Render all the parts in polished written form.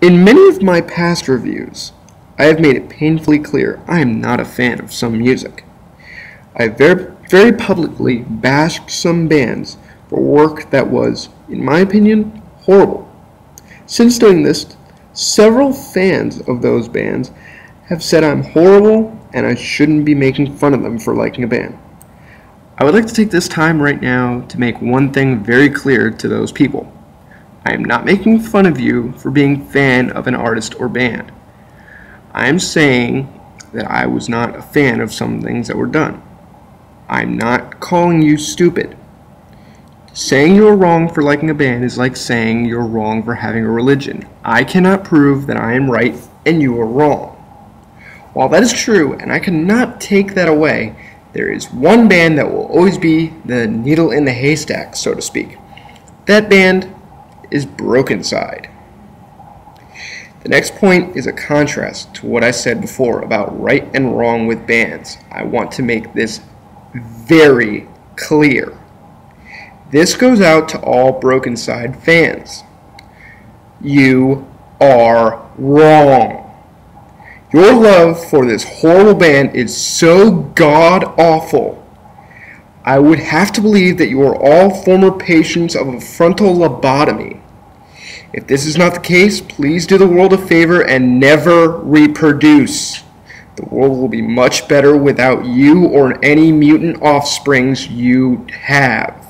In many of my past reviews, I have made it painfully clear I am not a fan of some music. I have very publicly bashed some bands for work that was, in my opinion, horrible. Since doing this, several fans of those bands have said I'm horrible and I shouldn't be making fun of them for liking a band. I would like to take this time right now to make one thing very clear to those people. I am not making fun of you for being a fan of an artist or band. I am saying that I was not a fan of some things that were done. I'm not calling you stupid. Saying you're wrong for liking a band is like saying you're wrong for having a religion. I cannot prove that I am right and you are wrong. While that is true, and I cannot take that away, there is one band that will always be the needle in the haystack, so to speak. That band is Brokencyde. The next point is a contrast to what I said before about right and wrong with bands. I want to make this very clear. This goes out to all Brokencyde fans. You are wrong. Your love for this horrible band is so god-awful. I would have to believe that you are all former patients of a frontal lobotomy. If this is not the case, please do the world a favor and never reproduce. The world will be much better without you or any mutant offsprings you have.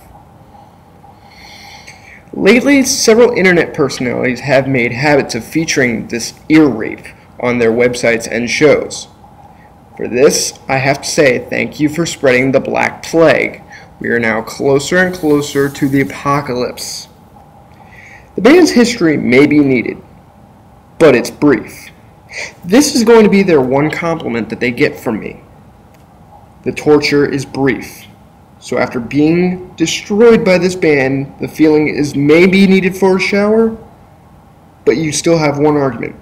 Lately, several internet personalities have made habits of featuring this ear rape on their websites and shows. For this, I have to say thank you for spreading the Black Plague. We are now closer and closer to the apocalypse. The band's history may be needed, but it's brief. This is going to be their one compliment that they get from me. The torture is brief. So after being destroyed by this band, the feeling is maybe needed for a shower, but you still have one argument.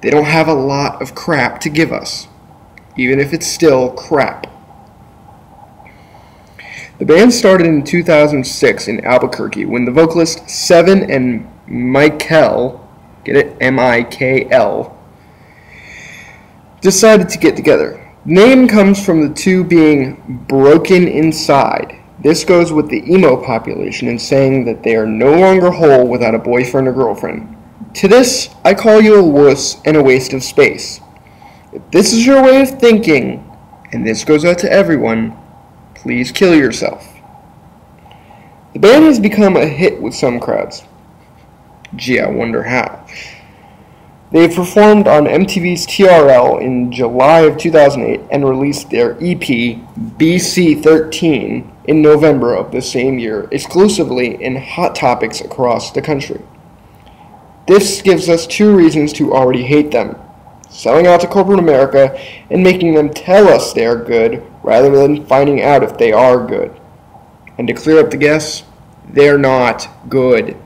They don't have a lot of crap to give us, even if it's still crap. The band started in 2006 in Albuquerque when the vocalist Seven and Michael, get it, M-I-K-L, decided to get together. The name comes from the two being broken inside. This goes with the emo population in saying that they are no longer whole without a boyfriend or girlfriend. To this, I call you a wuss and a waste of space. If this is your way of thinking, and this goes out to everyone, please kill yourself. The band has become a hit with some crowds. Gee, I wonder how. They performed on MTV's TRL in July of 2008 and released their EP, BC13, in November of the same year, exclusively in Hot Topics across the country. This gives us two reasons to already hate them: selling out to corporate America and making them tell us they are good rather than finding out if they are good. And to clear up the guess, they're not good.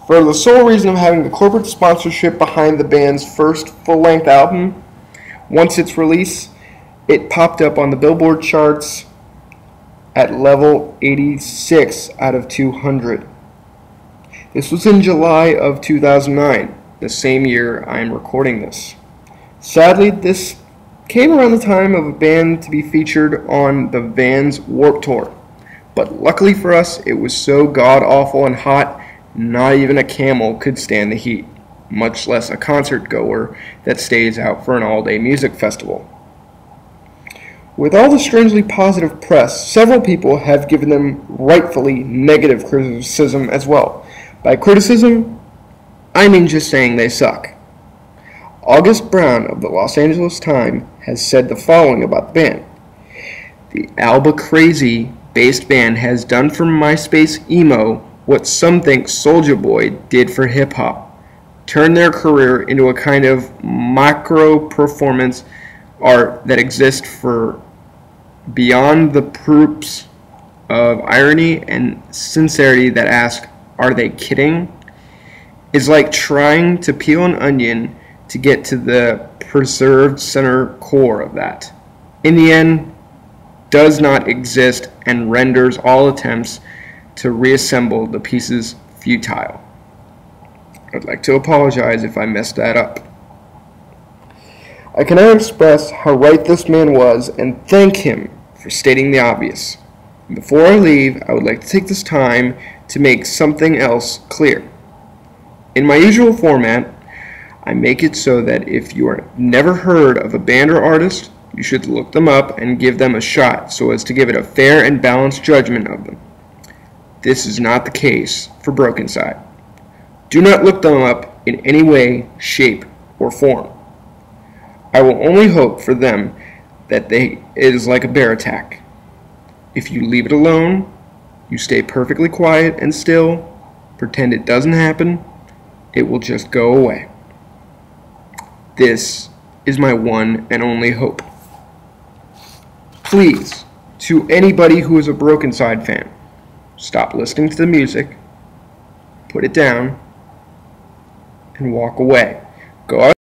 For the sole reason of having the corporate sponsorship behind the band's first full-length album, once its release, it popped up on the Billboard charts at level 86 out of 200. This was in July of 2009, the same year I am recording this. Sadly, this came around the time of a band to be featured on the Vans Warped Tour. But luckily for us, it was so god-awful and hot, not even a camel could stand the heat, much less a concert goer that stays out for an all-day music festival. With all the strangely positive press, several people have given them rightfully negative criticism as well. By criticism, I mean just saying they suck. August Brown of the Los Angeles Times has said the following about the band. The Albuquerque-based band has done for MySpace emo what some think Soulja Boy did for hip-hop. Turned their career into a kind of macro-performance art that exists for beyond the proofs of irony and sincerity that ask, are they kidding? Is like trying to peel an onion to get to the preserved center core of that. In the end, does not exist and renders all attempts to reassemble the pieces futile. I'd like to apologize if I messed that up. I cannot express how right this man was and thank him for stating the obvious. Before I leave, I would like to take this time to make something else clear. In my usual format, I make it so that if you are never heard of a band or artist, you should look them up and give them a shot so as to give it a fair and balanced judgment of them. This is not the case for Brokencyde. Do not look them up in any way, shape, or form. I will only hope for them that it is like a bear attack. If you leave it alone, you stay perfectly quiet and still, pretend it doesn't happen, it will just go away. This is my one and only hope. Please, to anybody who is a Brokencyde fan, stop listening to the music, put it down, and walk away. Go out